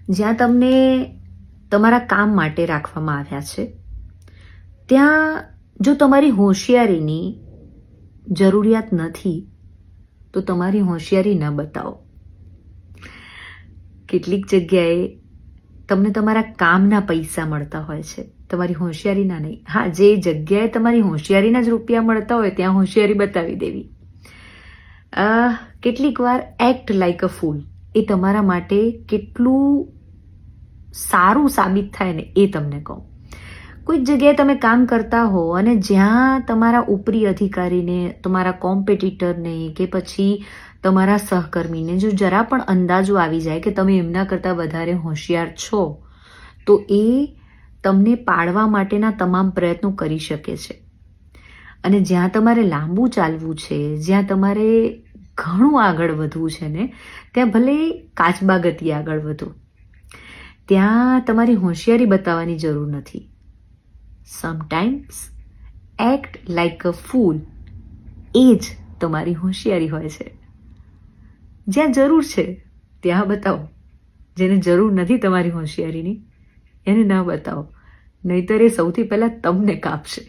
જ્યાં તમને તમારા કામ માટે રાખવામાં આવ્યા છે ત્યાં જો તમારી હોશિયારીની જરૂરિયાત નથી તો તમારી હોશિયારી ન બતાવો. કેટલીક જગ્યાએ તમને તમારા કામના પૈસા મળતા હોય છે, તમારી હોશિયારીના નહીં. હા, જે જગ્યાએ તમારી હોશિયારીના જ રૂપિયા મળતા હોય ત્યાં હોશિયારી બતાવી દેવી. કેટલીક વાર એક્ટ લાઈક અ ફૂલ એ તમારા માટે કેટલું સારું સાબિત થાય ને એ તમને કહું. કોઈક જગ્યાએ તમે કામ કરતા હો અને જ્યાં તમારા ઉપરી અધિકારીને, તમારા કોમ્પિટિટરને કે પછી તમારા સહકર્મીને જો જરા પણ અંદાજો આવી જાય કે તમે એમના કરતાં વધારે હોશિયાર છો તો એ તમને પાડવા માટેના તમામ પ્રયત્નો કરી શકે છે. અને જ્યાં તમારે લાંબુ ચાલવું છે, જ્યાં તમારે ઘણું આગળ વધવું છે ને, ત્યાં ભલે કાચબા ગતિ આગળ વધો, ત્યાં તમારી હોશિયારી બતાવવાની જરૂર નથી. સમટાઈમ્સ એક્ટ લાઈક અ ફૂલ એ જ તમારી હોશિયારી હોય છે. જ્યાં જરૂર છે ત્યાં બતાવો, જેને જરૂર નથી તમારી હોશિયારીની એને ન બતાવો, નહીંતર એ સૌથી પહેલાં તમને કાપશે.